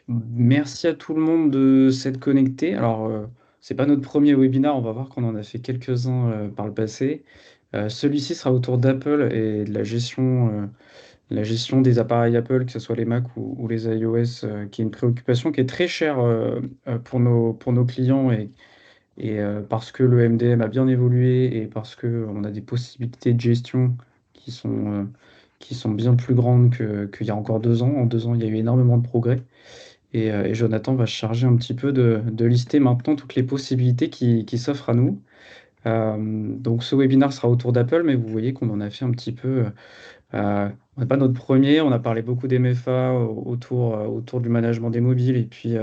Merci à tout le monde de s'être connecté. Alors, c'est pas notre premier webinaire, on va voir qu'on en a fait quelques-uns par le passé. Celui-ci sera autour d'Apple et de la gestion des appareils Apple, que ce soit les Mac ou les iOS, qui est une préoccupation qui est très chère pour nos clients et parce que le MDM a bien évolué et parce qu'on a des possibilités de gestion qui qui sont bien plus grandes qu'il y a encore 2 ans. En 2 ans, il y a eu énormément de progrès. Et Jonathan va se charger un petit peu de lister maintenant toutes les possibilités qui s'offrent à nous. Donc ce webinaire sera autour d'Apple, mais vous voyez qu'on en a fait un petit peu. On n'est pas notre premier, on a parlé beaucoup d'MFA autour du management des mobiles, et puis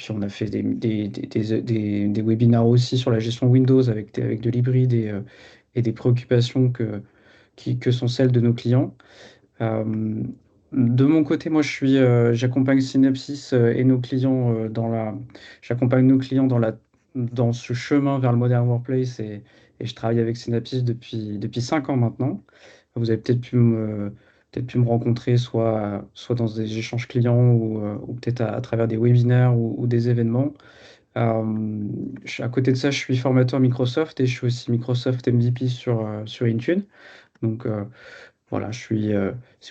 on a fait des webinaires aussi sur la gestion Windows avec de l'hybride et des préoccupations que sont celles de nos clients. Euh, de mon côté, j'accompagne Synapsys et nos clients j'accompagne nos clients dans ce chemin vers le Modern Workplace et je travaille avec Synapsys depuis 5 ans maintenant. Vous avez peut-être pu me rencontrer soit dans des échanges clients ou peut-être à travers des webinaires ou des événements. À côté de ça, je suis formateur Microsoft et je suis aussi Microsoft MVP sur Intune. Donc, voilà, si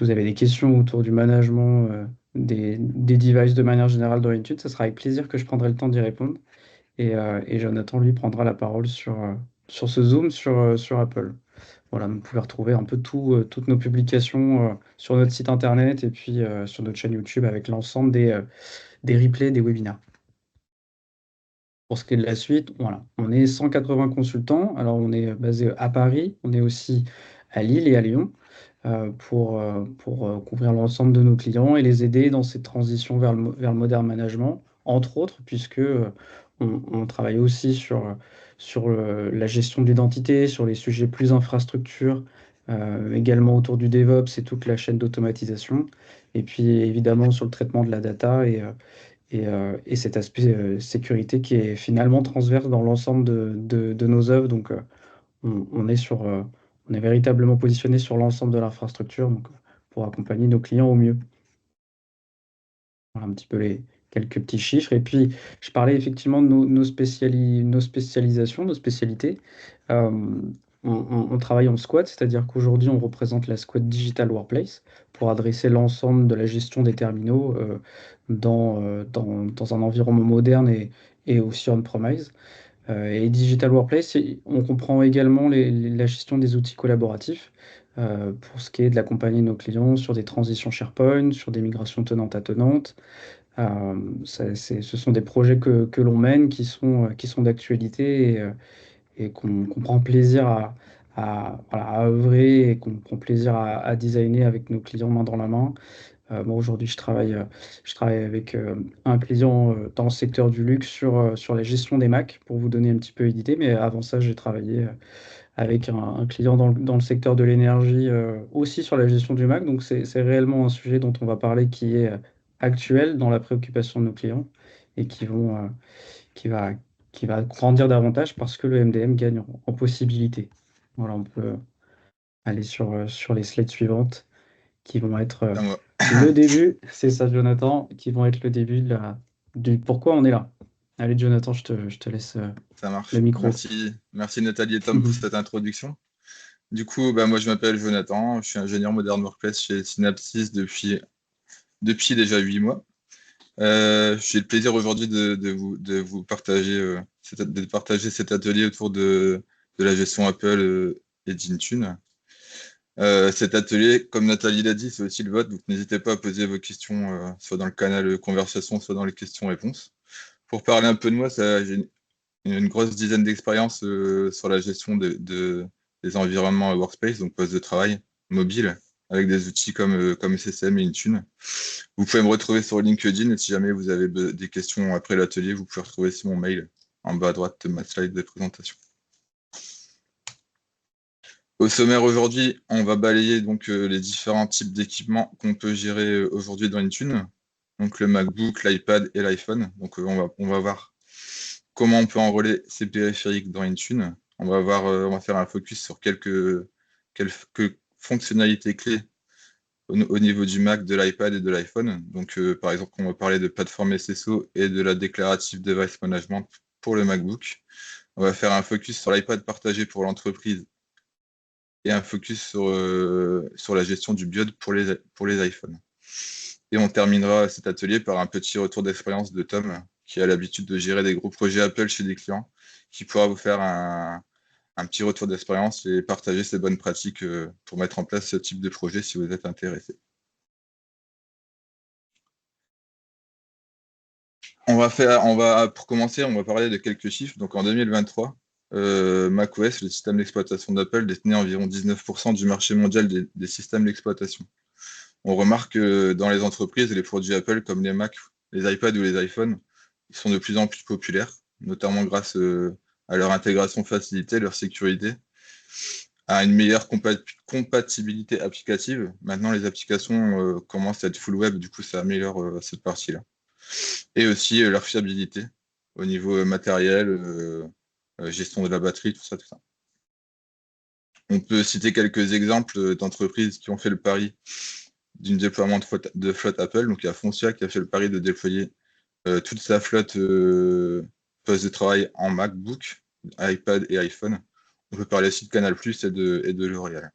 vous avez des questions autour du management des devices de manière générale dans Intune, ça sera avec plaisir que je prendrai le temps d'y répondre. Et Jonathan, lui, prendra la parole sur ce Zoom sur Apple. Voilà, vous pouvez retrouver un peu toutes nos publications sur notre site internet et puis sur notre chaîne YouTube avec l'ensemble des replays des webinaires. Pour ce qui est de la suite, voilà, on est 180 consultants. Alors, on est basé à Paris, on est aussi à Lille et à Lyon pour couvrir l'ensemble de nos clients et les aider dans cette transition vers le modern management, entre autres, puisque on travaille aussi la gestion de l'identité, sur les sujets plus infrastructure, également autour du DevOps et toute la chaîne d'automatisation, et puis évidemment sur le traitement de la data et cet aspect sécurité qui est finalement transverse dans l'ensemble de nos œuvres. Donc, on est on est véritablement positionné sur l'ensemble de l'infrastructure donc, pour accompagner nos clients au mieux. Voilà un petit peu les quelques petits chiffres. Et puis, je parlais effectivement de nos spécialisations, nos spécialités. Euh, on travaille en squad, c'est-à-dire qu'aujourd'hui, on représente la squad Digital Workplace pour adresser l'ensemble de la gestion des terminaux dans un environnement moderne et aussi on-premise. Et Digital Workplace, on comprend également la gestion des outils collaboratifs pour ce qui est de l'accompagner nos clients sur des transitions SharePoint, sur des migrations tenantes à tenantes. Ce sont des projets que l'on mène qui sont d'actualité et qu'on prend plaisir voilà, à œuvrer et qu'on prend plaisir à designer avec nos clients main dans la main. Moi, aujourd'hui, je travaille avec un client dans le secteur du luxe sur la gestion des Mac, pour vous donner un petit peu une idée. Mais avant ça, j'ai travaillé avec un client dans le secteur de l'énergie, aussi sur la gestion du Mac. Donc, c'est réellement un sujet dont on va parler qui est actuel dans la préoccupation de nos clients et qui va, qui va grandir davantage parce que le MDM gagne en possibilité. Voilà, on peut aller sur les slides suivantes qui vont être À moi. le début, c'est ça, Jonathan, qui vont être le début du pourquoi on est là. Allez, Jonathan, je te laisse Ça le marche. micro. Merci Nathalie et Tom pour cette introduction. Du coup, moi je m'appelle Jonathan, je suis ingénieur Modern Workplace chez Synapsys depuis déjà 8 mois. J'ai le plaisir aujourd'hui de vous partager, de partager cet atelier autour de la gestion Apple et d'Intune. Cet atelier, comme Nathalie l'a dit, c'est aussi le vote, donc n'hésitez pas à poser vos questions soit dans le canal conversation, soit dans les questions-réponses. Pour parler un peu de moi, j'ai une grosse dizaine d'expériences sur la gestion des environnements workspace, donc poste de travail mobile, avec des outils comme SSM et Intune. Vous pouvez me retrouver sur LinkedIn et si jamais vous avez des questions après l'atelier, vous pouvez retrouver aussi mon mail en bas à droite de ma slide de présentation. Au sommaire aujourd'hui, on va balayer donc les différents types d'équipements qu'on peut gérer aujourd'hui dans Intune. Donc le MacBook, l'iPad et l'iPhone. Donc on va voir comment on peut enrôler ces périphériques dans Intune. On va faire un focus sur quelques fonctionnalités clés au niveau du Mac, de l'iPad et de l'iPhone. Donc, par exemple, on va parler de plateforme SSO et de la Declarative Device Management pour le MacBook. On va faire un focus sur l'iPad partagé pour l'entreprise et un focus sur la gestion du BIOD pour les iPhones. Et on terminera cet atelier par un petit retour d'expérience de Tom, qui a l'habitude de gérer des gros projets Apple chez des clients, qui pourra vous faire un petit retour d'expérience et partager ses bonnes pratiques pour mettre en place ce type de projet si vous êtes intéressé. Pour commencer, on va parler de quelques chiffres. Donc en 2023, macOS, le système d'exploitation d'Apple, détenait environ 19% du marché mondial des systèmes d'exploitation. On remarque que dans les entreprises, les produits Apple comme les Mac, les iPads ou les iPhones, ils sont de plus en plus populaires, notamment grâce à leur intégration facilitée, leur sécurité, à une meilleure compatibilité applicative. Maintenant, les applications commencent à être full web, du coup, ça améliore cette partie-là. Et aussi leur fiabilité au niveau matériel, gestion de la batterie, tout ça, tout ça. On peut citer quelques exemples d'entreprises qui ont fait le pari d'une déploiement de flotte Apple. Donc, il y a Foncia qui a fait le pari de déployer toute sa flotte poste de travail en MacBook, iPad et iPhone. On peut parler aussi de Canal+ et de L'Oréal.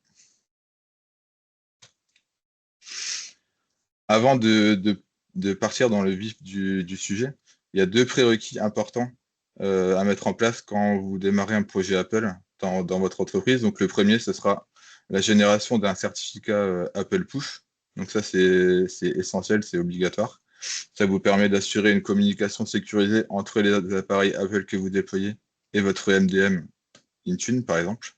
Avant de partir dans le vif du sujet, il y a deux prérequis importants à mettre en place quand vous démarrez un projet Apple dans votre entreprise. Donc, le premier, ce sera la génération d'un certificat Apple Push. Donc, ça, c'est essentiel, c'est obligatoire. Ça vous permet d'assurer une communication sécurisée entre les appareils Apple que vous déployez et votre MDM Intune, par exemple.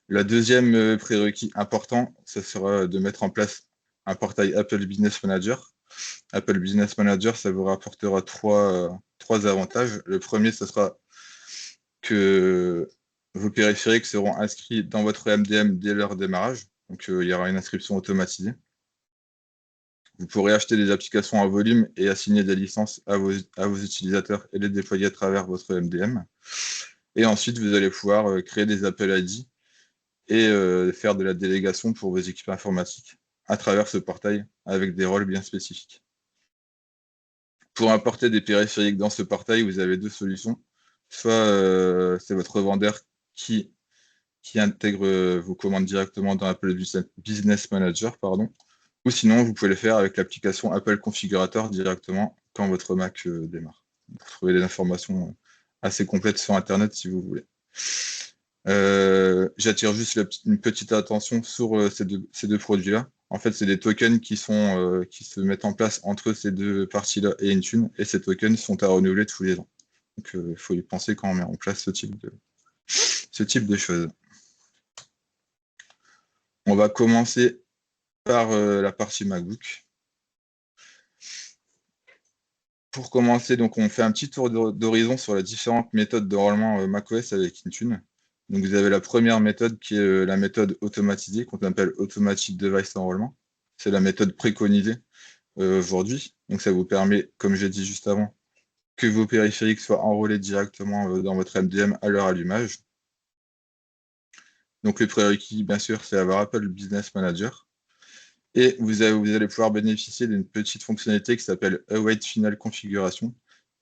La deuxième prérequis important, ce sera de mettre en place un portail Apple Business Manager. Apple Business Manager, ça vous rapportera trois avantages. Le premier, ce sera que vos périphériques seront inscrits dans votre MDM dès leur démarrage. Donc, il y aura une inscription automatisée. Vous pourrez acheter des applications en volume et assigner des licences à vos utilisateurs et les déployer à travers votre MDM. Et ensuite, vous allez pouvoir créer des Apple ID et faire de la délégation pour vos équipes informatiques à travers ce portail avec des rôles bien spécifiques. Pour importer des périphériques dans ce portail, vous avez deux solutions. Soit c'est votre vendeur qui intègre vos commandes directement dans Apple Business Manager, pardon, ou sinon vous pouvez le faire avec l'application Apple Configurator directement quand votre Mac démarre. Vous trouvez des informations assez complètes sur Internet si vous voulez. J'attire juste une petite attention sur ces deux produits-là. En fait, c'est des tokens qui se mettent en place entre ces deux parties-là et Intune, et ces tokens sont à renouveler tous les ans. Donc, il faut y penser quand on met en place ce type de choses. On va commencer par la partie MacBook. Pour commencer, donc, on fait un petit tour d'horizon sur les différentes méthodes d'enrôlement macOS avec Intune. Donc, vous avez la première méthode qui est la méthode automatisée, qu'on appelle Automatic Device Enrollment. C'est la méthode préconisée aujourd'hui. Donc, ça vous permet, comme j'ai dit juste avant, que vos périphériques soient enrôlés directement dans votre MDM à leur allumage. Donc, le prérequis, bien sûr, c'est avoir Apple Business Manager. Et vous allez pouvoir bénéficier d'une petite fonctionnalité qui s'appelle Await Final Configuration,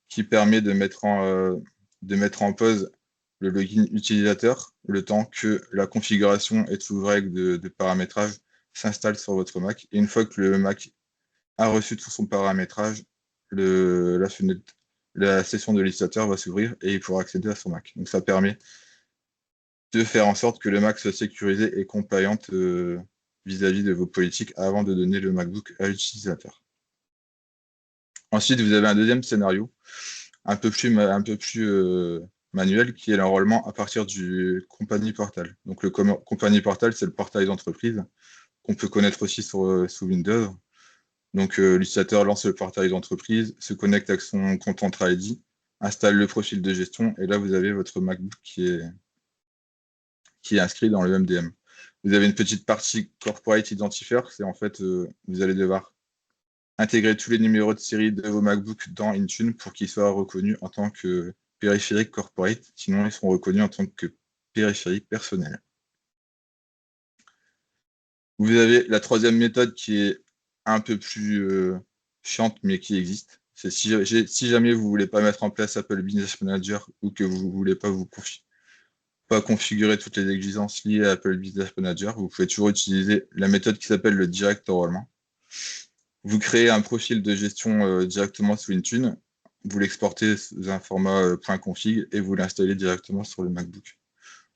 qui permet de mettre en pause le login utilisateur le temps que la configuration et toute règle de paramétrage s'installe sur votre Mac. Et une fois que le Mac a reçu tout son paramétrage, la session de l'utilisateur va s'ouvrir et il pourra accéder à son Mac. Donc ça permet de faire en sorte que le Mac soit sécurisé et compliant vis-à-vis de vos politiques avant de donner le MacBook à l'utilisateur. Ensuite, vous avez un deuxième scénario, un peu plus manuel, qui est l'enrôlement à partir du Company Portal. Donc le Company Portal, c'est le portail d'entreprise qu'on peut connaître aussi sous Windows. Donc l'utilisateur lance le portail d'entreprise, se connecte avec son compte Entra ID, installe le profil de gestion, et là vous avez votre MacBook qui est inscrit dans le MDM. Vous avez une petite partie Corporate Identifier, c'est en fait, vous allez devoir intégrer tous les numéros de série de vos MacBook dans Intune pour qu'ils soient reconnus en tant que périphériques corporate, sinon ils seront reconnus en tant que périphériques personnels. Vous avez la troisième méthode qui est un peu plus chiante, mais qui existe. C'est si jamais vous ne voulez pas mettre en place Apple Business Manager ou que vous ne voulez pas pas configurer toutes les exigences liées à Apple Business Manager, vous pouvez toujours utiliser la méthode qui s'appelle le direct enrôlement. Vous créez un profil de gestion directement sous Intune, vous l'exportez sous un format .config et vous l'installez directement sur le MacBook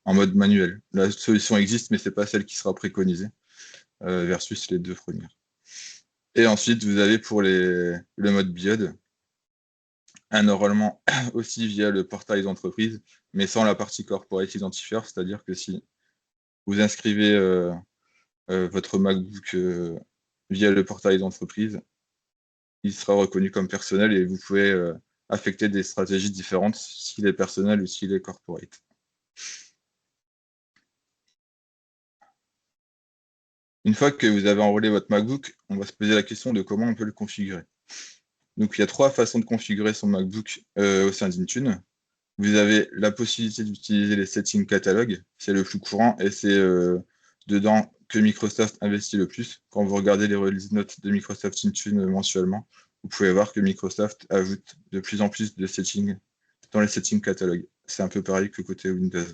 en mode manuel. La solution existe, mais ce n'est pas celle qui sera préconisée versus les deux premières. Et ensuite, vous avez pour le mode BIOD, un enrôlement aussi via le portail d'entreprise, mais sans la partie corporate identifier, c'est-à-dire que si vous inscrivez votre MacBook via le portail d'entreprise, il sera reconnu comme personnel et vous pouvez affecter des stratégies différentes s'il est personnel ou s'il est corporate. Une fois que vous avez enrôlé votre MacBook, on va se poser la question de comment on peut le configurer. Donc, il y a trois façons de configurer son MacBook au sein d'Intune. Vous avez la possibilité d'utiliser les settings catalogue, c'est le plus courant et c'est dedans que Microsoft investit le plus. Quand vous regardez les release notes de Microsoft Intune mensuellement, vous pouvez voir que Microsoft ajoute de plus en plus de settings dans les settings catalogue. C'est un peu pareil que côté Windows.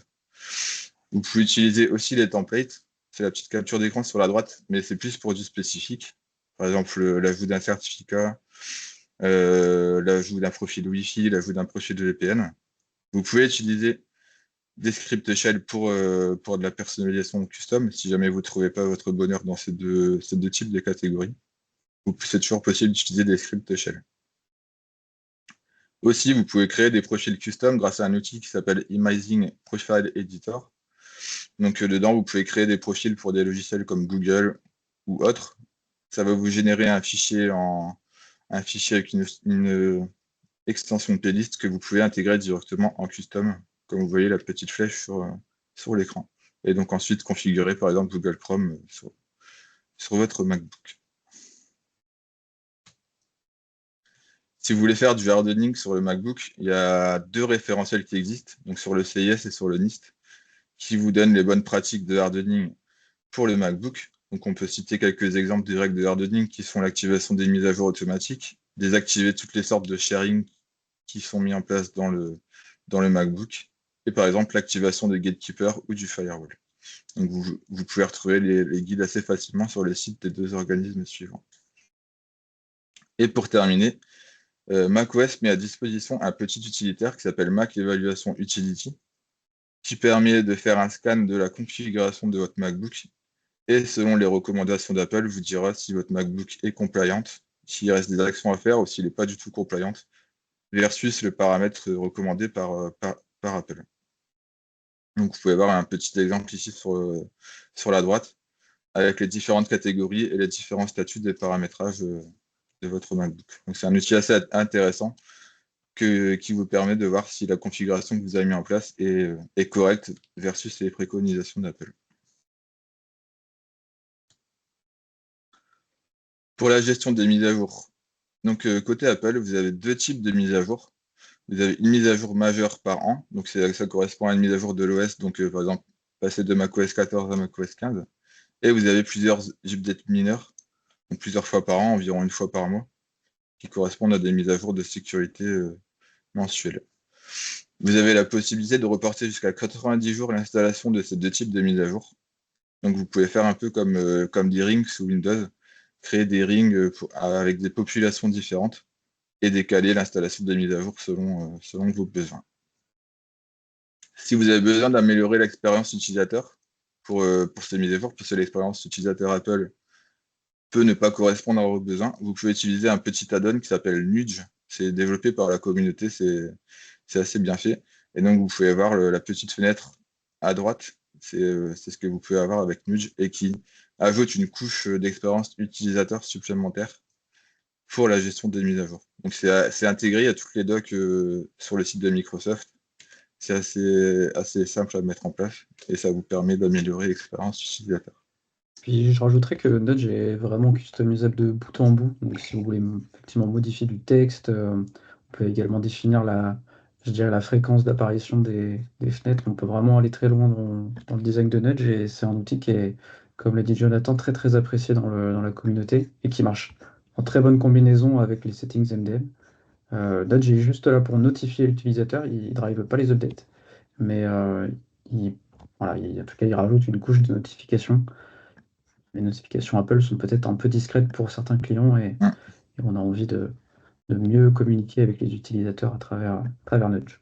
Vous pouvez utiliser aussi les templates, c'est la petite capture d'écran sur la droite, mais c'est plus pour du spécifique. Par exemple, l'ajout d'un certificat, l'ajout d'un profil Wi-Fi, l'ajout d'un profil de VPN. Vous pouvez utiliser des scripts shell pour de la personnalisation custom, si jamais vous ne trouvez pas votre bonheur dans ces deux types de catégories. C'est toujours possible d'utiliser des scripts shell. Aussi, vous pouvez créer des profils custom grâce à un outil qui s'appelle Imazing Profile Editor. Donc dedans, vous pouvez créer des profils pour des logiciels comme Google ou autres. Ça va vous générer un fichier avec une extension playlist que vous pouvez intégrer directement en custom, comme vous voyez la petite flèche sur l'écran. Et donc ensuite configurer par exemple Google Chrome sur votre MacBook. Si vous voulez faire du hardening sur le MacBook, il y a deux référentiels qui existent, donc sur le CIS et sur le NIST, qui vous donnent les bonnes pratiques de hardening pour le MacBook. Donc on peut citer quelques exemples de règles de hardening qui sont l'activation des mises à jour automatiques, désactiver toutes les sortes de sharing qui sont mis en place dans le MacBook, et par exemple l'activation des gatekeepers ou du firewall. Donc vous pouvez retrouver les guides assez facilement sur les sites des deux organismes suivants. Et pour terminer, macOS met à disposition un petit utilitaire qui s'appelle Mac Evaluation Utility, qui permet de faire un scan de la configuration de votre MacBook et selon les recommandations d'Apple, vous dira si votre MacBook est compliant, s'il reste des actions à faire ou s'il n'est pas du tout compliant, versus le paramètre recommandé par Apple. Donc vous pouvez voir un petit exemple ici sur la droite, avec les différentes catégories et les différents statuts des paramétrages de votre MacBook. Donc c'est un outil assez intéressant qui vous permet de voir si la configuration que vous avez mis en place est correcte versus les préconisations d'Apple. Pour la gestion des mises à jour, donc côté Apple, vous avez deux types de mises à jour. Vous avez une mise à jour majeure par an, donc ça correspond à une mise à jour de l'OS, donc par exemple passer de macOS 14 à macOS 15. Et vous avez plusieurs updates mineurs, donc plusieurs fois par an, environ une fois par mois, qui correspondent à des mises à jour de sécurité mensuelles. Vous avez la possibilité de reporter jusqu'à 90 jours l'installation de ces deux types de mises à jour. Donc vous pouvez faire un peu comme des rings sous Windows, créer des rings avec des populations différentes et décaler l'installation des mises à jour selon vos besoins. Si vous avez besoin d'améliorer l'expérience utilisateur pour ces mises à jour, parce que l'expérience utilisateur Apple peut ne pas correspondre à vos besoins, vous pouvez utiliser un petit add-on qui s'appelle Nudge. C'est développé par la communauté, c'est assez bien fait. Et donc, vous pouvez voir la petite fenêtre à droite. C'est ce que vous pouvez avoir avec Nudge et qui ajoute une couche d'expérience utilisateur supplémentaire pour la gestion des mises à jour. Donc, c'est intégré à toutes les docs sur le site de Microsoft. C'est assez simple à mettre en place et ça vous permet d'améliorer l'expérience utilisateur. Puis je rajouterais que Nudge est vraiment customisable de bout en bout. Donc si vous voulez effectivement modifier du texte, on peut également définir je dirais la fréquence d'apparition des fenêtres. On peut vraiment aller très loin dans le design de Nudge et c'est un outil qui est comme l'a dit Jonathan, très très apprécié dans la communauté et qui marche en très bonne combinaison avec les settings MDM. Node est juste là pour notifier l'utilisateur, il ne drive pas les updates, mais il, voilà, en tout cas, il rajoute une couche de notification. Les notifications Apple sont peut-être un peu discrètes pour certains clients Mm. et on a envie de mieux communiquer avec les utilisateurs à travers Nudge.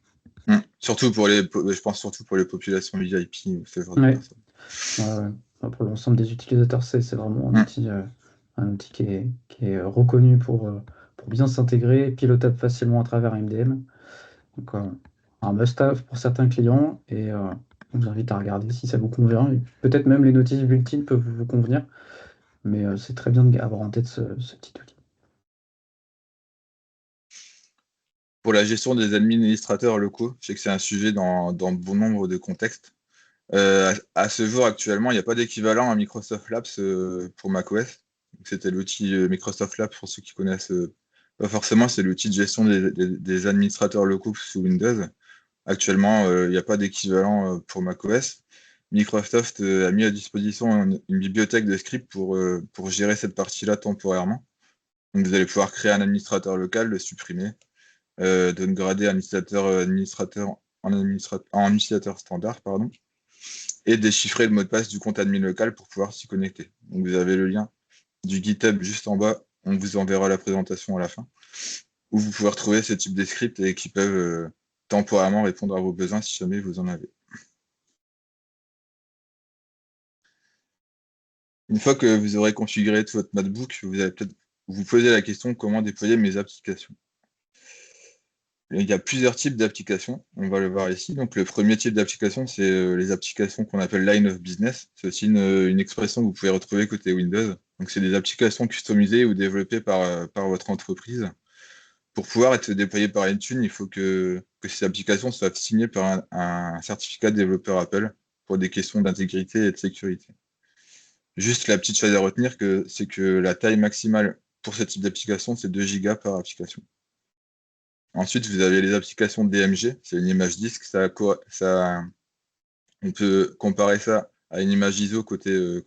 Surtout je pense surtout pour les populations VIP ou ce genre de Ouais, personnes. ouais, ouais. Pour l'ensemble des utilisateurs, c'est vraiment Mm. un outil qui est reconnu pour bien s'intégrer, pilotable facilement à travers MDM. Donc, un must-have pour certains clients et on vous invite à regarder si ça vous convient. Et peut-être même les notices bulletins peuvent vous convenir, mais c'est très bien d'avoir en tête ce petit outil. Pour la gestion des administrateurs locaux, je sais que c'est un sujet dans bon nombre de contextes. À ce jour, actuellement, il n'y a pas d'équivalent à Microsoft Labs pour macOS. C'était l'outil Microsoft Labs, pour ceux qui connaissent pas forcément, c'est l'outil de gestion des administrateurs locaux sous Windows. Actuellement, il n'y a pas d'équivalent pour macOS. Microsoft a mis à disposition une bibliothèque de scripts pour gérer cette partie-là temporairement. Donc, vous allez pouvoir créer un administrateur local, le supprimer, downgrader un en utilisateur standard, pardon, et déchiffrer le mot de passe du compte admin local pour pouvoir s'y connecter. Donc, vous avez le lien du GitHub juste en bas. On vous enverra la présentation à la fin, où vous pouvez retrouver ce type de scripts et qui peuvent temporairement répondre à vos besoins si jamais vous en avez. Une fois que vous aurez configuré tout votre notebook, vous allez peut-être vous poser la question comment déployer mes applications. Il y a plusieurs types d'applications, on va le voir ici. Donc, le premier type d'application, c'est les applications qu'on appelle line of business. C'est aussi une expression que vous pouvez retrouver côté Windows. Donc, c'est des applications customisées ou développées par votre entreprise. Pour pouvoir être déployées par Intune, il faut que ces applications soient signées par un certificat de développeur Apple pour des questions d'intégrité et de sécurité. Juste la petite chose à retenir, c'est que la taille maximale pour ce type d'application, c'est 2 Go par application. Ensuite, vous avez les applications DMG, c'est une image disque, on peut comparer ça à une image ISO côté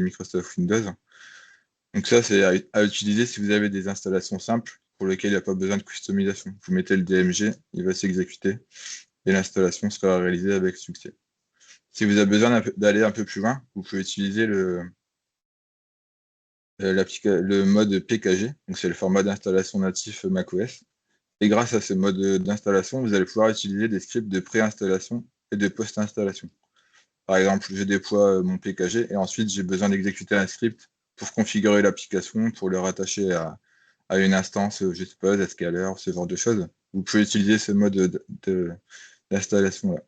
Microsoft Windows. Donc ça, c'est à utiliser si vous avez des installations simples pour lesquelles il n'y a pas besoin de customisation. Vous mettez le DMG, il va s'exécuter et l'installation sera réalisée avec succès. Si vous avez besoin d'aller un peu plus loin, vous pouvez utiliser le mode PKG, donc c'est le format d'installation natif macOS. Et grâce à ce mode d'installation, vous allez pouvoir utiliser des scripts de préinstallation et de post-installation. Par exemple, je déploie mon PKG et ensuite j'ai besoin d'exécuter un script pour configurer l'application, pour le rattacher à une instance, je suppose, Zscaler, ce genre de choses. Vous pouvez utiliser ce mode d'installation-là.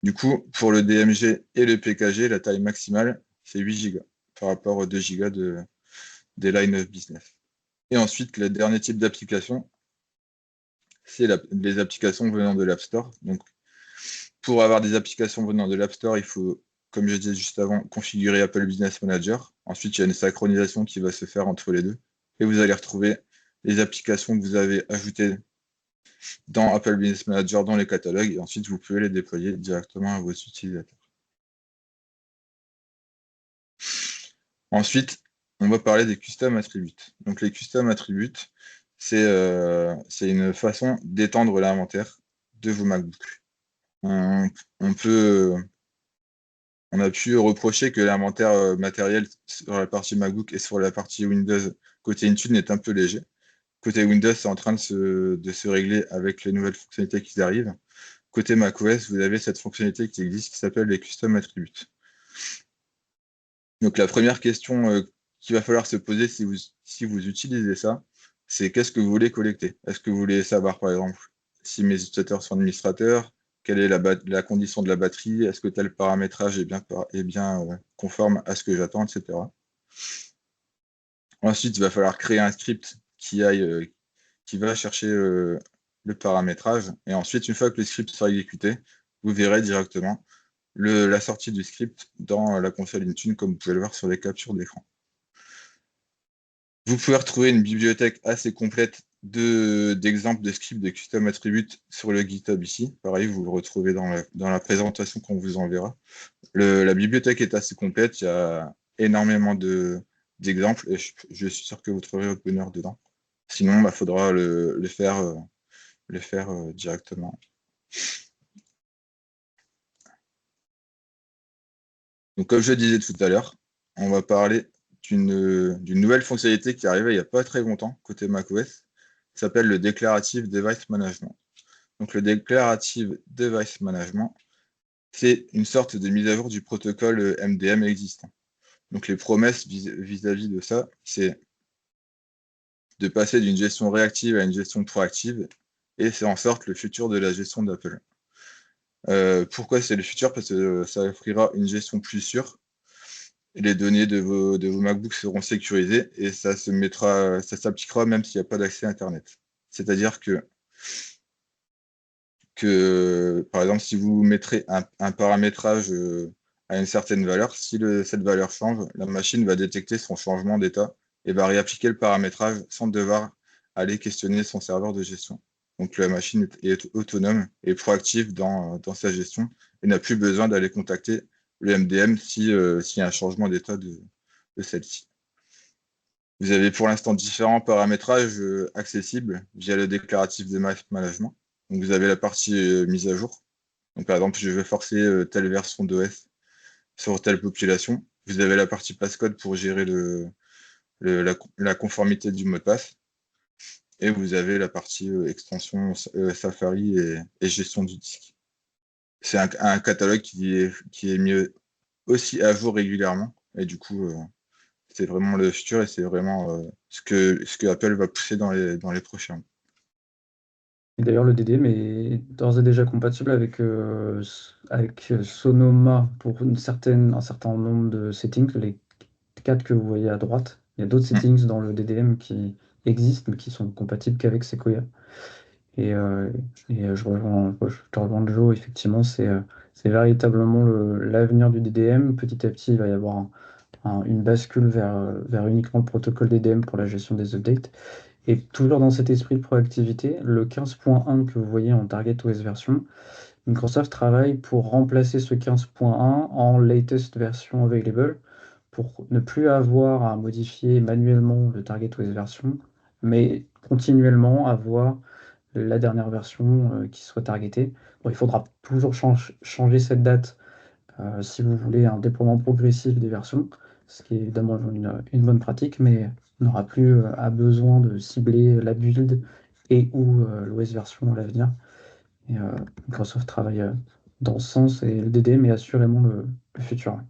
Du coup, pour le DMG et le PKG, la taille maximale, c'est 8 Go par rapport aux 2 Go des line of business. Et ensuite, le dernier type d'application, c'est les applications venant de l'App Store. Donc, pour avoir des applications venant de l'App Store, il faut, comme je disais juste avant, configurer Apple Business Manager. Ensuite, il y a une synchronisation qui va se faire entre les deux. Et vous allez retrouver les applications que vous avez ajoutées dans Apple Business Manager, dans les catalogues. Et ensuite, vous pouvez les déployer directement à vos utilisateurs. Ensuite, on va parler des custom attributes. Donc, les custom attributes, c'est une façon d'étendre l'inventaire de vos MacBooks. On, on peut On a pu reprocher que l'inventaire matériel sur la partie MacBook et sur la partie Windows côté Intune est un peu léger. Côté Windows, c'est en train de se régler avec les nouvelles fonctionnalités qui arrivent. Côté macOS, vous avez cette fonctionnalité qui existe qui s'appelle les custom attributes. Donc la première question qu'il va falloir se poser si vous utilisez ça, c'est qu'est-ce que vous voulez collecter? Est-ce que vous voulez savoir, par exemple, si mes utilisateurs sont administrateurs, quelle est la condition de la batterie, est-ce que tel paramétrage est bien conforme à ce que j'attends, etc. Ensuite, il va falloir créer un script qui va chercher le paramétrage. Et ensuite, une fois que le script sera exécuté, vous verrez directement la sortie du script dans la console Intune, comme vous pouvez le voir sur les captures d'écran. Vous pouvez retrouver une bibliothèque assez complète d'exemples de scripts de custom attributes sur le GitHub ici. Pareil, vous le retrouvez dans la présentation qu'on vous enverra. La bibliothèque est assez complète, il y a énormément d'exemples et je suis sûr que vous trouverez votre bonheur dedans. Sinon, il faudra le faire directement. Donc, comme je le disais tout à l'heure, on va parler d'une nouvelle fonctionnalité qui est arrivée il n'y a pas très longtemps côté macOS, qui s'appelle le Declarative Device Management. Donc, le Declarative Device Management, c'est une sorte de mise à jour du protocole MDM existant. Donc, les promesses vis-à-vis de ça, c'est de passer d'une gestion réactive à une gestion proactive, et c'est en sorte le futur de la gestion d'Apple. Pourquoi c'est le futur? Parce que ça offrira une gestion plus sûre. Les données de vos MacBooks seront sécurisées et ça s'appliquera même s'il n'y a pas d'accès à Internet. C'est-à-dire que, par exemple, si vous mettrez un paramétrage à une certaine valeur, si cette valeur change, la machine va détecter son changement d'état et va réappliquer le paramétrage sans devoir aller questionner son serveur de gestion. Donc la machine est autonome et proactive dans sa gestion et n'a plus besoin d'aller contacter le MDM s'il y a un changement d'état de celle-ci. Vous avez pour l'instant différents paramétrages accessibles via le déclaratif de management. Donc vous avez la partie mise à jour. Donc par exemple, je vais forcer telle version d'OS sur telle population. Vous avez la partie passcode pour gérer la conformité du mot de passe. Et vous avez la partie extension Safari et gestion du disque. C'est un catalogue qui est mis aussi à jour régulièrement. Et du coup, c'est vraiment le futur et c'est vraiment ce que Apple va pousser dans les prochains mois. Et d'ailleurs, le DDM est d'ores et déjà compatible avec Sonoma pour un certain nombre de settings, les 4 que vous voyez à droite. Il y a d'autres Mm. settings dans le DDM qui existent, mais qui sont compatibles qu'avec Sequoia. Et, euh, je te rejoins Joe, effectivement, c'est véritablement l'avenir du DDM. Petit à petit, il va y avoir une bascule vers uniquement le protocole DDM pour la gestion des updates. Et toujours dans cet esprit de proactivité, le 15.1 que vous voyez en Target OS version, Microsoft travaille pour remplacer ce 15.1 en latest version available pour ne plus avoir à modifier manuellement le Target OS version, mais continuellement avoir la dernière version qui soit targetée. Bon, il faudra toujours changer cette date si vous voulez un déploiement progressif des versions, ce qui est évidemment une bonne pratique, mais on n'aura plus à besoin de cibler la build et ou l'OS version à l'avenir. Et Microsoft travaille dans ce sens et le DDM est assurément le futur.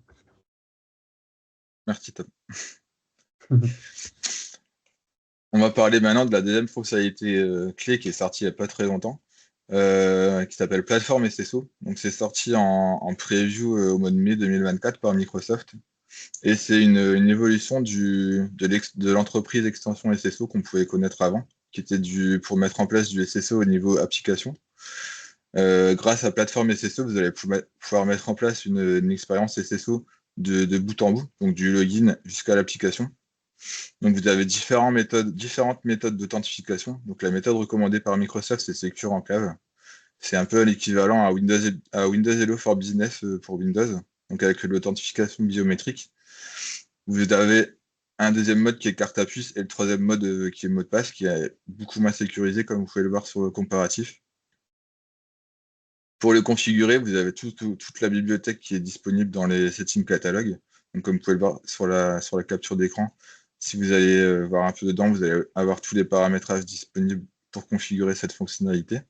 Merci Tom. On va parler maintenant de la deuxième fonctionnalité clé qui est sortie il n'y a pas très longtemps, qui s'appelle Platform SSO. Donc c'est sorti en preview au mois de mai 2024 par Microsoft. Et c'est une évolution de l'entreprise extension SSO qu'on pouvait connaître avant, qui était pour mettre en place du SSO au niveau application. Grâce à Platform SSO, vous allez pouvoir mettre en place une expérience SSO de bout en bout, donc du login jusqu'à l'application. Donc vous avez différentes méthodes d'authentification. Donc la méthode recommandée par Microsoft, c'est Secure Enclave. C'est un peu l'équivalent à Windows Hello for Business pour Windows, donc avec l'authentification biométrique. Vous avez un deuxième mode qui est carte à puce et le troisième mode qui est mot de passe, qui est beaucoup moins sécurisé, comme vous pouvez le voir sur le comparatif. Pour le configurer, vous avez toute la bibliothèque qui est disponible dans les settings catalogue. Donc, comme vous pouvez le voir sur la capture d'écran, si vous allez voir un peu dedans, vous allez avoir tous les paramétrages disponibles pour configurer cette fonctionnalité.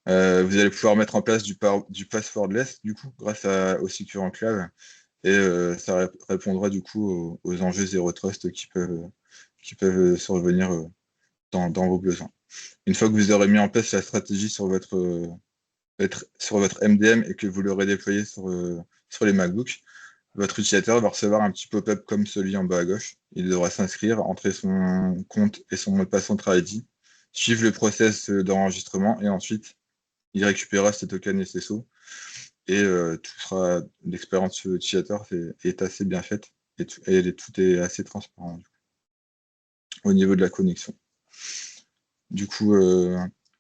Vous allez pouvoir mettre en place du passwordless, du coup, grâce au Secure Enclave. Et ça répondra du coup aux enjeux Zero Trust qui peuvent survenir dans vos besoins. Une fois que vous aurez mis en place la stratégie sur votre MDM et que vous l'aurez déployé sur les MacBooks, votre utilisateur va recevoir un petit pop-up comme celui en bas à gauche. Il devra s'inscrire, entrer son compte et son mot de passe Entra ID, suivre le process d'enregistrement et ensuite il récupérera ses tokens SSO et l'expérience utilisateur est assez bien faite et tout est assez transparent au niveau de la connexion. Du coup, je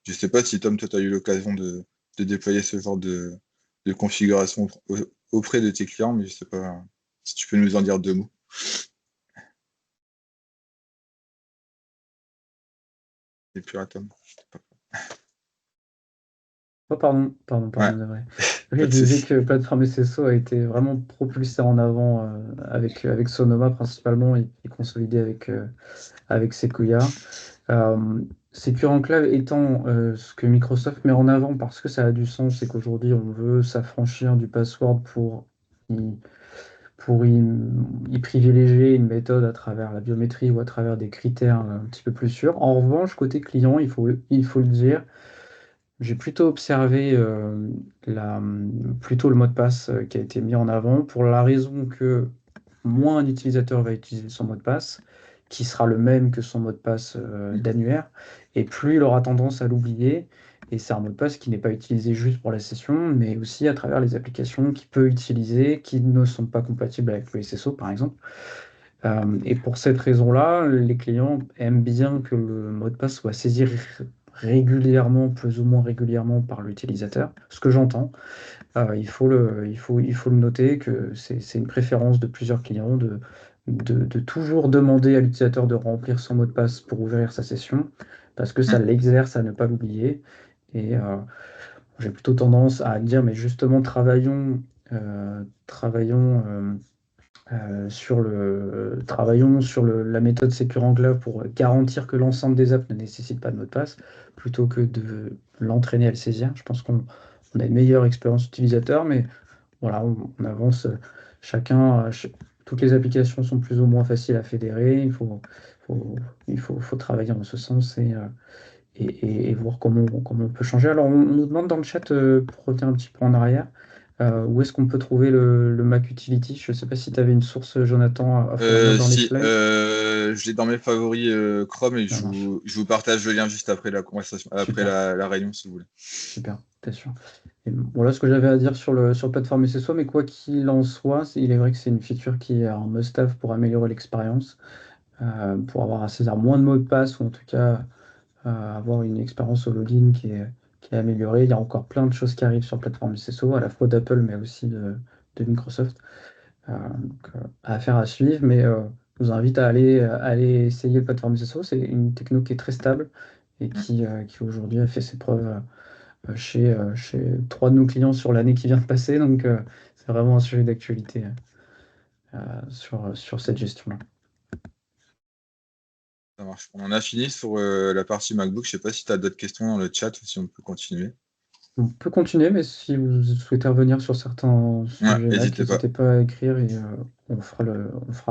ne sais pas si Tom, toi, tu as eu l'occasion de déployer ce genre de configuration auprès de tes clients, mais je ne sais pas si tu peux nous en dire deux mots. Et puis à Tom. Oh, pardon, Ouais, Navré. Oui, pas je de disais souci. que Plateforme SSO a été vraiment propulsé en avant avec Sonoma principalement et consolidé avec Sequoia. Euh, Secure Enclave étant ce que Microsoft met en avant parce que ça a du sens, c'est qu'aujourd'hui on veut s'affranchir du password y, y privilégier une méthode à travers la biométrie ou à travers des critères un petit peu plus sûrs. En revanche, côté client, il faut le dire, j'ai plutôt observé plutôt le mot de passe qui a été mis en avant pour la raison que moins un utilisateur va utiliser son mot de passe, qui sera le même que son mot de passe Mm. d'annuaire, et plus il aura tendance à l'oublier. Et c'est un mot de passe qui n'est pas utilisé juste pour la session, mais aussi à travers les applications qu'il peut utiliser qui ne sont pas compatibles avec le SSO, par exemple. Et pour cette raison-là, les clients aiment bien que le mot de passe soit saisi régulièrement, plus ou moins régulièrement par l'utilisateur, ce que j'entends. Il faut le noter que c'est une préférence de plusieurs clients de toujours demander à l'utilisateur de remplir son mot de passe pour ouvrir sa session, parce que ça Mm. l'exerce à ne pas l'oublier. Et j'ai plutôt tendance à dire, mais justement, travaillons sur la méthode Secure Enclave pour garantir que l'ensemble des apps ne nécessite pas de mot de passe, plutôt que de l'entraîner à le saisir. Je pense qu'on a une meilleure expérience utilisateur, mais voilà, on avance chacun. Toutes les applications sont plus ou moins faciles à fédérer. Faut, faut travailler en ce sens et voir comment on peut changer. Alors, on nous demande dans le chat, pour revenir un petit peu en arrière, où est-ce qu'on peut trouver le Mac Utility? Je ne sais pas si tu avais une source, Jonathan, à fournir dans les Si, slides. je l'ai dans mes favoris Chrome et Ça marche. je vous partage le lien juste après la conversation, après Super, la réunion si vous voulez. super, t'es sûr. Et voilà ce que j'avais à dire sur le plateforme SSO, mais quoi qu'il en soit, il est vrai que c'est une feature qui est un must-have pour améliorer l'expérience, pour avoir à saisir moins de mots de passe, ou en tout cas avoir une expérience au login qui est améliorée. Il y a encore plein de choses qui arrivent sur la plateforme SSO, à la fois d'Apple, mais aussi de Microsoft. Affaire à suivre, mais je vous invite à aller essayer la plateforme SSO. C'est une techno qui est très stable et Mm. qui aujourd'hui a fait ses preuves chez trois de nos clients sur l'année qui vient de passer. Donc, c'est vraiment un sujet d'actualité sur cette gestion-là. Ça marche. On en a fini sur la partie MacBook. Je sais pas si tu as d'autres questions dans le chat ou si on peut continuer. On peut continuer, mais si vous souhaitez revenir sur certains Ouais, sujets là, n'hésitez pas. n'hésitez pas à écrire et on fera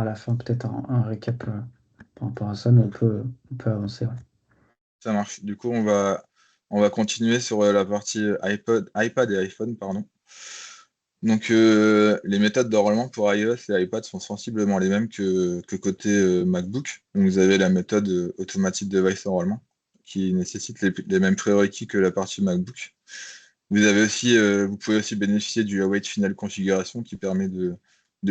à la fin peut-être un récap par rapport à ça, mais on peut avancer. Ouais. Ça marche. Du coup, on va continuer sur la partie iPad et iPhone, pardon. Donc, les méthodes d'enrôlement pour iOS et iPad sont sensiblement les mêmes que côté MacBook. Donc, vous avez la méthode Automatic Device Enrollment qui nécessite les mêmes prérequis que la partie MacBook. Vous pouvez aussi bénéficier du Await Final Configuration qui permet de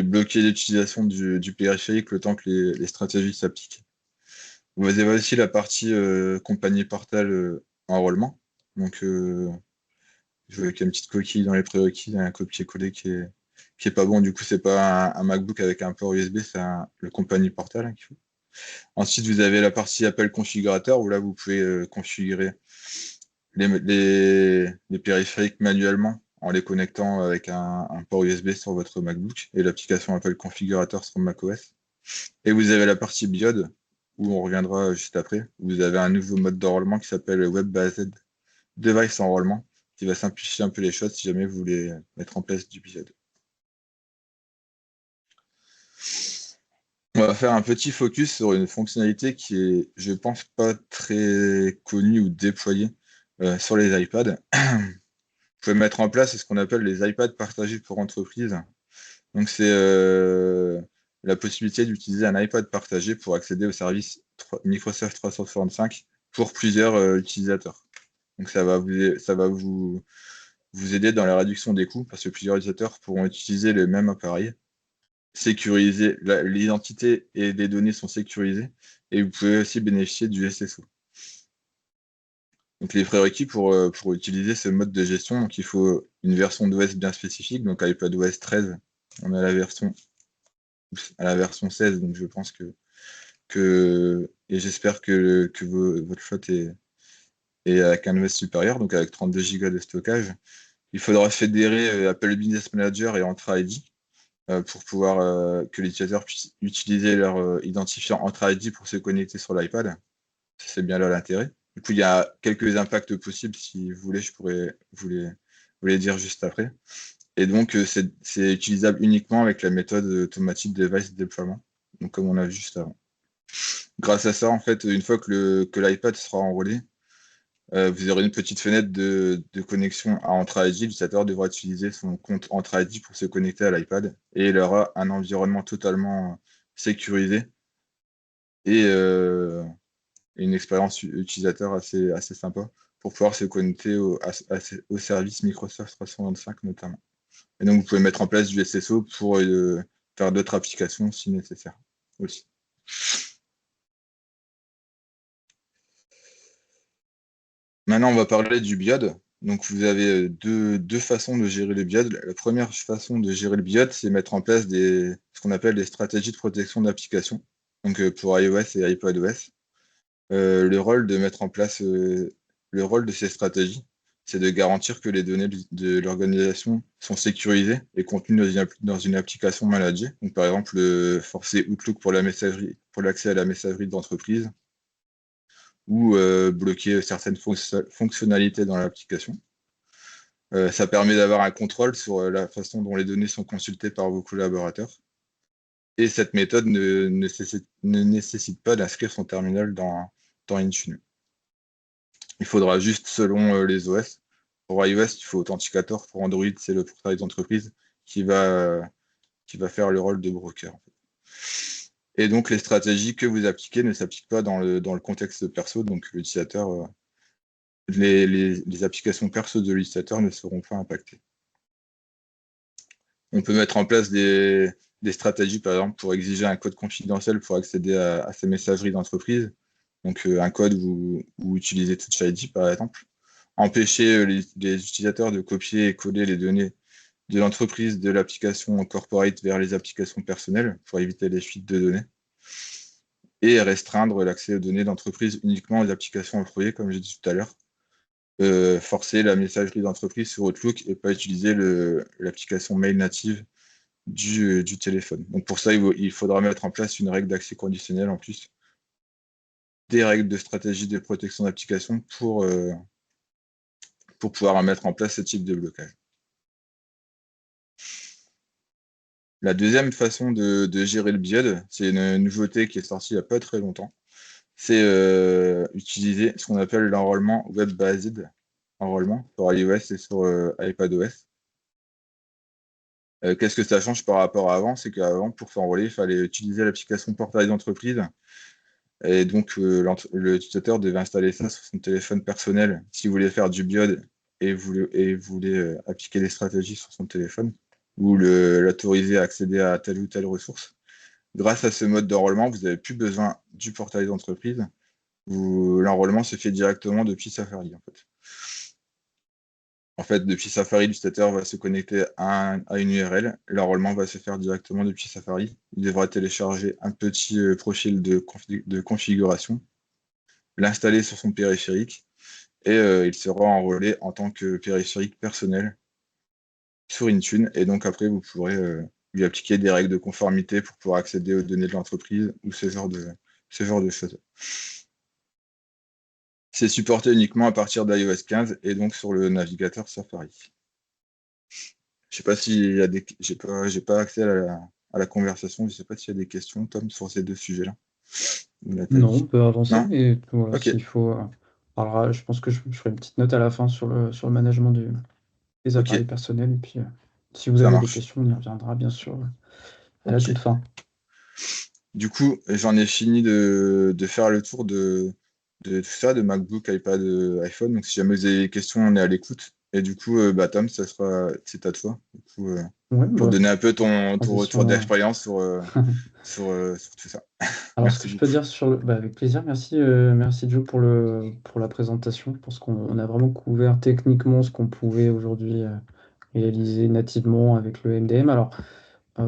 bloquer l'utilisation du périphérique le temps que les stratégies s'appliquent. Vous avez aussi la partie compagnie portal enrôlement. Donc, je vois qu'il y a une petite coquille dans les prérequis, il y a un copier-coller qui est pas bon. Du coup, c'est pas un MacBook avec un port USB, c'est le compagnie portal qu'il faut. Ensuite, vous avez la partie Apple configurateur où là, vous pouvez configurer les périphériques manuellement en les connectant avec un port USB sur votre MacBook et l'application Apple configurateur sur macOS. Et vous avez la partie BIOD où on reviendra juste après. Vous avez un nouveau mode d'enrôlement qui s'appelle Web Based Device Enrôlement qui va simplifier un peu les choses si jamais vous voulez mettre en place du BIOD. On va faire un petit focus sur une fonctionnalité qui est, je pense, pas très connue ou déployée sur les iPads. Vous pouvez mettre en place ce qu'on appelle les iPads partagés pour entreprise. Donc, c'est la possibilité d'utiliser un iPad partagé pour accéder au service Microsoft 365 pour plusieurs utilisateurs. Donc, ça va vous aider dans la réduction des coûts parce que plusieurs utilisateurs pourront utiliser le même appareil sécurisé, l'identité et les données sont sécurisées et vous pouvez aussi bénéficier du SSO. Donc les prérequis pour utiliser ce mode de gestion, donc il faut une version d'OS bien spécifique, donc iPadOS 13, on a la version 16, donc je pense et j'espère que votre flotte est avec un OS supérieur, donc avec 32 Go de stockage. Il faudra fédérer Apple Business Manager et Entra ID pour pouvoir que les utilisateurs puissent utiliser leur identifiant Entra ID pour se connecter sur l'iPad. C'est bien là l'intérêt. Du coup, il y a quelques impacts possibles. Si vous voulez, je pourrais vous les dire juste après. Et donc, c'est utilisable uniquement avec la méthode automatique device deployment, donc comme on a vu juste avant. Grâce à ça, en fait, une fois que l'iPad sera enrôlé, vous aurez une petite fenêtre de connexion à Entra ID. L'utilisateur devra utiliser son compte Entra ID pour se connecter à l'iPad et il aura un environnement totalement sécurisé et une expérience utilisateur assez sympa pour pouvoir se connecter au service Microsoft 365 notamment. Et donc, vous pouvez mettre en place du SSO pour faire d'autres applications si nécessaire aussi. Maintenant, on va parler du BIOD. Donc, vous avez deux façons de gérer le BIOD. La première façon de gérer le BIOD, c'est mettre en place ce qu'on appelle des stratégies de protection d'application. Donc, pour iOS et iPadOS. Le rôle de ces stratégies, c'est de garantir que les données de l'organisation sont sécurisées et contenues dans une application managée. Donc, par exemple, forcer Outlook pour la messagerie, pour l'accès à la messagerie d'entreprise ou bloquer certaines fonctionnalités dans l'application. Ça permet d'avoir un contrôle sur la façon dont les données sont consultées par vos collaborateurs. Et cette méthode ne nécessite pas d'inscrire son terminal dans Intune. Il faudra juste selon les OS. Pour iOS, il faut Authenticator. Pour Android, c'est le portail d'entreprise qui va faire le rôle de broker. En fait. Et donc, les stratégies que vous appliquez ne s'appliquent pas dans le contexte perso. Donc, l'utilisateur, les applications perso de l'utilisateur ne seront pas impactées. On peut mettre en place des stratégies, par exemple, pour exiger un code confidentiel pour accéder à ces messageries d'entreprise. Donc, un code ou utiliser Touch ID, par exemple. Empêcher les utilisateurs de copier et coller les données de l'entreprise de l'application corporate vers les applications personnelles pour éviter les fuites de données. Et restreindre l'accès aux données d'entreprise uniquement aux applications employées, comme j'ai dit tout à l'heure. Forcer la messagerie d'entreprise sur Outlook et pas utiliser l'application mail native du téléphone. Donc pour ça, il faudra mettre en place une règle d'accès conditionnel en plus, des règles de stratégie de protection d'application pour pouvoir mettre en place ce type de blocage. La deuxième façon de gérer le BIOD, c'est une nouveauté qui est sortie il n'y a pas très longtemps. C'est utiliser ce qu'on appelle l'enrôlement web-based enrôlement sur iOS et sur iPadOS. Qu'est-ce que ça change par rapport à avant? C'est qu'avant, pour s'enrôler, il fallait utiliser l'application portail d'entreprise. Et donc, l'utilisateur devait installer ça sur son téléphone personnel s'il voulait faire du BIOD et voulait appliquer des stratégies sur son téléphone ou l'autoriser à accéder à telle ou telle ressource. Grâce à ce mode d'enrôlement, vous n'avez plus besoin du portail d'entreprise. L'enrôlement se fait directement depuis Safari. En fait, depuis Safari, l'utilisateur va se connecter à une URL. L'enrôlement va se faire directement depuis Safari. Il devra télécharger un petit profil de configuration, l'installer sur son périphérique et il sera enrôlé en tant que périphérique personnel sur Intune. Et donc après, vous pourrez lui appliquer des règles de conformité pour pouvoir accéder aux données de l'entreprise ou ce genre de choses. C'est supporté uniquement à partir d'iOS 15 et donc sur le navigateur Safari. Je sais pas s'il y a des. J'ai pas accès à la conversation. Je sais pas s'il y a des questions, Tom, sur ces deux sujets-là. Non, on peut avancer Non? et voilà, Ok, s'il faut, on parlera, je pense que je ferai une petite note à la fin sur le management des ok, appareils personnels. Et puis, si vous ça avez des marche. questions, on y reviendra bien sûr à la Ok. toute fin. Du coup, j'en ai fini de faire le tour de tout ça, de MacBook, iPad, iPhone. Donc si jamais vous avez des questions, on est à l'écoute. Et du coup, Tom, c'est à toi. Du coup, Ouais, pour bah, donner un peu ton retour transition. d'expérience sur tout ça. Alors, ce que Merci je peux beaucoup. dire avec plaisir, merci Joe pour la présentation. Je pense qu'on a vraiment couvert techniquement ce qu'on pouvait aujourd'hui réaliser nativement avec le MDM. Alors,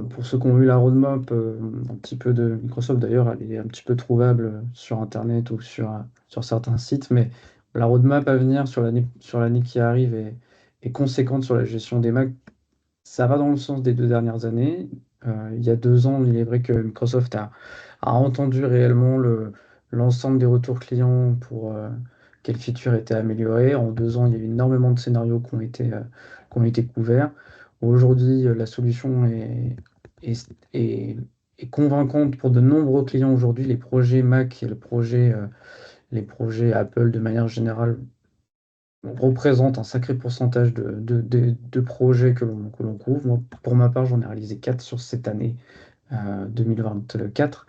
pour ceux qui ont eu la roadmap, un petit peu de Microsoft d'ailleurs, elle est un petit peu trouvable sur Internet ou sur certains sites, mais la roadmap à venir sur l'année qui arrive est conséquente sur la gestion des Mac. Ça va dans le sens des 2 dernières années. Il y a 2 ans, il est vrai que Microsoft a entendu réellement l'ensemble des retours clients pour quelles features étaient améliorées. En 2 ans, il y a eu énormément de scénarios qui ont été couverts. Aujourd'hui, la solution est, est- est convaincante pour de nombreux clients aujourd'hui. Les projets Mac et les projets Apple de manière générale représente un sacré pourcentage de projets que l'on couvre. Moi, pour ma part, j'en ai réalisé 4 sur cette année 2024.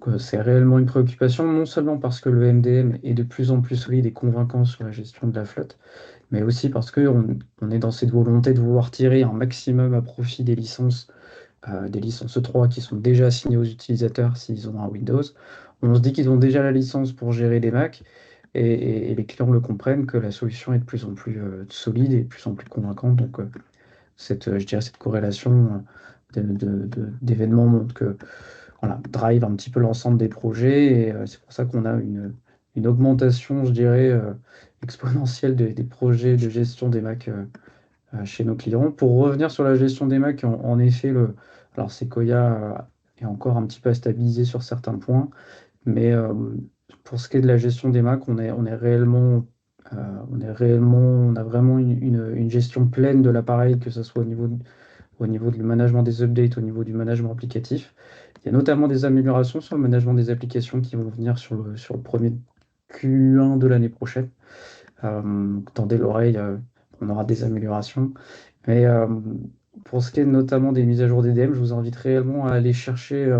Donc, c'est réellement une préoccupation, non seulement parce que le MDM est de plus en plus solide et convaincant sur la gestion de la flotte, mais aussi parce qu'on est dans cette volonté de vouloir tirer un maximum à profit des licences 3 qui sont déjà assignées aux utilisateurs s'ils ont un Windows. On se dit qu'ils ont déjà la licence pour gérer des Mac et les clients le comprennent que la solution est de plus en plus solide et de plus en plus convaincante. Donc, je dirais cette corrélation d'événements montre que voilà, drive un petit peu l'ensemble des projets et c'est pour ça qu'on a une augmentation, je dirais, exponentielle des projets de gestion des Mac chez nos clients. Pour revenir sur la gestion des Mac, en effet, alors Sequoia est encore un petit peu à stabiliser sur certains points, mais pour ce qui est de la gestion des Mac, on a vraiment une gestion pleine de l'appareil, que ce soit au niveau du management des updates, au niveau du management applicatif. Il y a notamment des améliorations sur le management des applications qui vont venir sur le premier Q1 de l'année prochaine. Tendez l'oreille, on aura des améliorations. Mais pour ce qui est notamment des mises à jour d'EDM, je vous invite réellement à aller chercher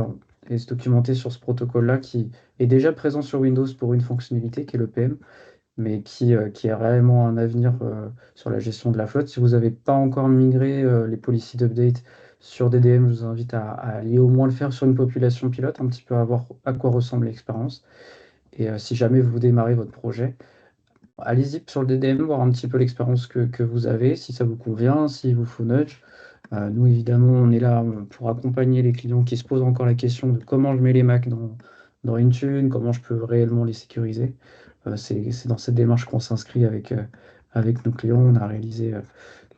et se documenter sur ce protocole-là qui est déjà présent sur Windows pour une fonctionnalité qui est le PM, mais qui est réellement un avenir sur la gestion de la flotte. Si vous n'avez pas encore migré les policies d'update sur DDM, je vous invite à aller au moins le faire sur une population pilote, un petit peu à voir à quoi ressemble l'expérience. Et si jamais vous démarrez votre projet, allez-y sur le DDM, voir un petit peu l'expérience que vous avez, si ça vous convient, s'il vous faut nudge. Nous, évidemment, on est là pour accompagner les clients qui se posent encore la question de comment je mets les Mac dans Intune, comment je peux réellement les sécuriser. C'est dans cette démarche qu'on s'inscrit avec nos clients. On a réalisé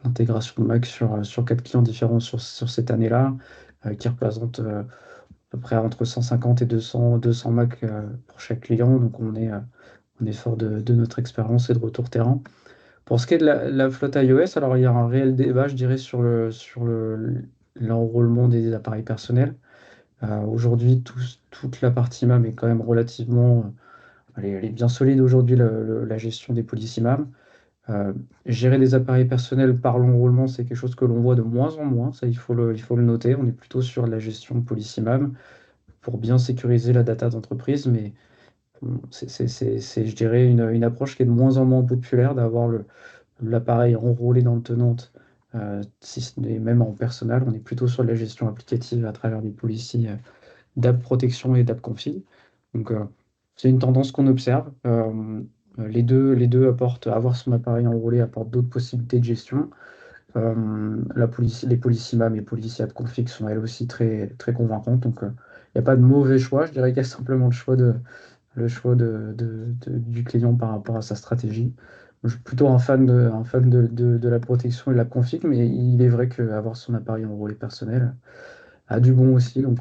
l'intégration de Mac sur 4 clients différents sur cette année-là, qui représentent à peu près entre 150 et 200 Mac pour chaque client. Donc, on est fort de notre expérience et de retour terrain. Pour ce qui est de la flotte iOS, alors il y a un réel débat, je dirais, l'enrôlement des appareils personnels. Aujourd'hui, toute la partie MAM est quand même relativement, elle est bien solide aujourd'hui, la gestion des policies MAM. Euh, Gérer des appareils personnels par l'enrôlement, c'est quelque chose que l'on voit de moins en moins, ça il faut le noter. On est plutôt sur la gestion de policy MAM pour bien sécuriser la data d'entreprise, mais je dirais, une approche qui est de moins en moins populaire d'avoir l'appareil enrôlé dans le tenante, si ce n'est même en personnel. On est plutôt sur de la gestion applicative à travers des policies d'app protection et d'app config. Donc, c'est une tendance qu'on observe. Les deux apportent, avoir son appareil enrôlé apporte d'autres possibilités de gestion. Les policies MAM et policies app config sont elles aussi très, très convaincantes. Donc, il n'y a pas de mauvais choix. Je dirais qu'il y a simplement le choix du client par rapport à sa stratégie. Je suis plutôt un fan de la protection et de la config, mais il est vrai qu'avoir son appareil enrôlé personnel a du bon aussi. Donc,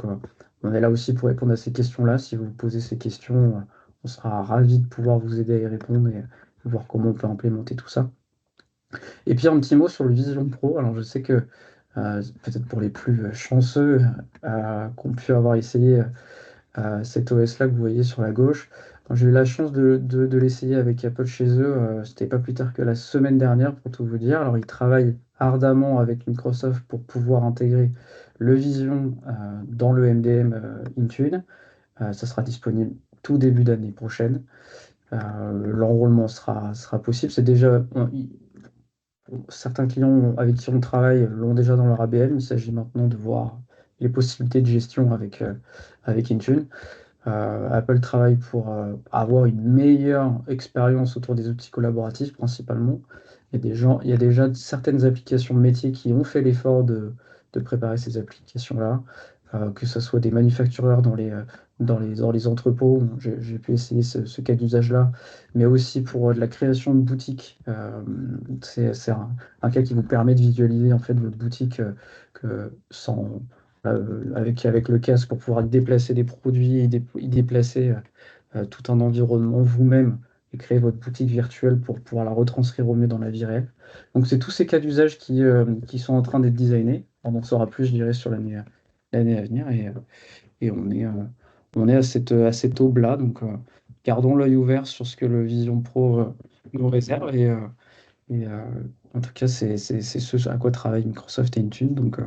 on est là aussi pour répondre à ces questions-là. Si vous vous posez ces questions, on sera ravis de pouvoir vous aider à y répondre et voir comment on peut implémenter tout ça. Et puis, un petit mot sur le Vision Pro. Alors, je sais que peut-être pour les plus chanceux qui ont pu avoir essayé cet OS-là que vous voyez sur la gauche. Quand j'ai eu la chance de l'essayer avec Apple chez eux, c'était pas plus tard que la semaine dernière pour tout vous dire. Alors ils travaillent ardemment avec Microsoft pour pouvoir intégrer le Vision dans le MDM Intune. Ça sera disponible tout début d'année prochaine. L'enrôlement sera possible. C'est déjà, certains clients avec qui on travaille l'ont déjà dans leur ABM. Il s'agit maintenant de voir les possibilités de gestion avec Intune. Apple travaille pour avoir une meilleure expérience autour des outils collaboratifs principalement. Il y a déjà certaines applications de métier qui ont fait l'effort de préparer ces applications-là, que ce soit des manufactureurs dans les entrepôts. Bon, j'ai pu essayer ce cas d'usage-là, mais aussi pour de la création de boutiques. C'est un cas qui vous permet de visualiser en fait votre boutique sans, avec le casque pour pouvoir déplacer des produits, y déplacer tout un environnement vous-même et créer votre boutique virtuelle pour pouvoir la retranscrire au mieux dans la vie réelle. Donc, c'est tous ces cas d'usage qui sont en train d'être designés. On en saura plus, je dirais, sur l'année à venir. Et on est à cette aube-là. Donc, gardons l'œil ouvert sur ce que le Vision Pro nous réserve. Et, euh, en tout cas, c'est ce à quoi travaille Microsoft et Intune. Donc,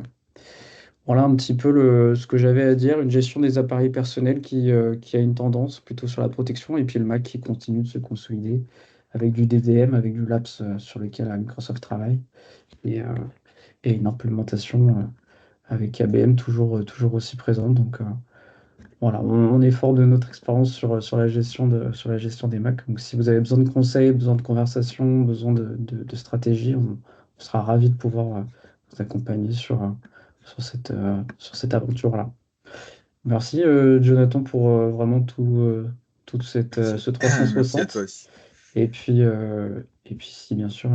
voilà un petit peu ce que j'avais à dire, une gestion des appareils personnels qui a une tendance plutôt sur la protection, et puis le Mac qui continue de se consolider avec du DVM, avec du Labs sur lequel Microsoft travaille, et, euh, et une implémentation avec ABM toujours aussi présente. Donc voilà, on est fort de notre expérience sur la gestion des Macs. Donc si vous avez besoin de conseils, besoin de conversations, besoin de stratégie, on sera ravis de pouvoir vous accompagner sur cette aventure-là. Merci Jonathan pour vraiment toute Merci. ce Merci à toi 360. aussi. Et puis si bien sûr,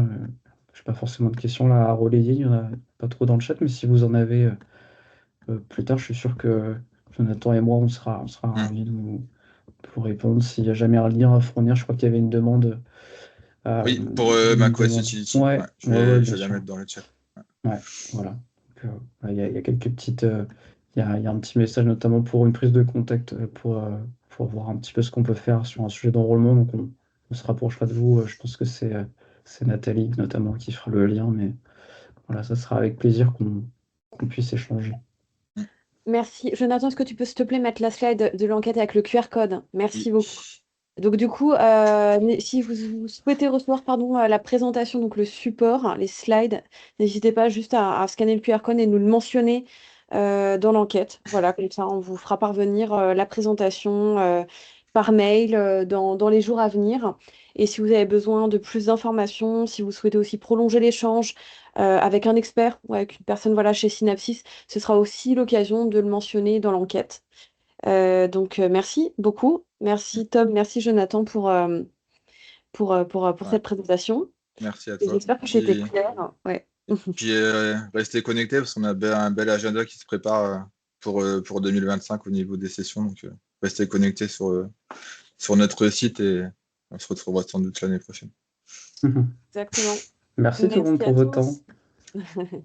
je n'ai pas forcément de questions là à relayer, il n'y en a pas trop dans le chat, mais si vous en avez plus tard, je suis sûr que Jonathan et moi, on sera Mm. ravis de vous répondre. S'il n'y a jamais un lien à fournir, je crois qu'il y avait une demande. Oui, pour Il y avait une macOS demande. Utility. Ouais, Ouais, ouais, je bien vais la sûr. mettre dans le chat. Ouais. Ouais, voilà. Donc, il y a quelques petites. Il y a un petit message notamment pour une prise de contact pour voir un petit peu ce qu'on peut faire sur un sujet d'enrôlement. Donc, on se rapprochera de vous. Je pense que c'est Nathalie notamment qui fera le lien. Mais voilà, ça sera avec plaisir qu'on puisse échanger. Mm. Merci. Jonathan, est-ce que tu peux, s'il te plaît, mettre la slide de l'enquête avec le QR code? Merci Oui. beaucoup. Donc, du coup, si vous souhaitez recevoir pardon, la présentation, donc le support, hein, les slides, n'hésitez pas juste à scanner le QR code et nous le mentionner dans l'enquête. Voilà, comme ça, on vous fera parvenir la présentation par mail dans les jours à venir. Et si vous avez besoin de plus d'informations, si vous souhaitez aussi prolonger l'échange avec un expert ou avec une personne voilà, chez Synapsys, ce sera aussi l'occasion de le mentionner dans l'enquête. Donc, merci beaucoup. Mm. Merci Tom, merci Jonathan pour Ouais. cette présentation. Merci à Et toi. j'espère que j'ai été claire. Ouais. Puis restez connectés parce qu'on a un bel agenda qui se prépare pour 2025 au niveau des sessions. Donc restez connectés sur notre site et on se retrouvera sans doute l'année prochaine. Exactement. Merci tout le monde Merci pour à votre temps. tous.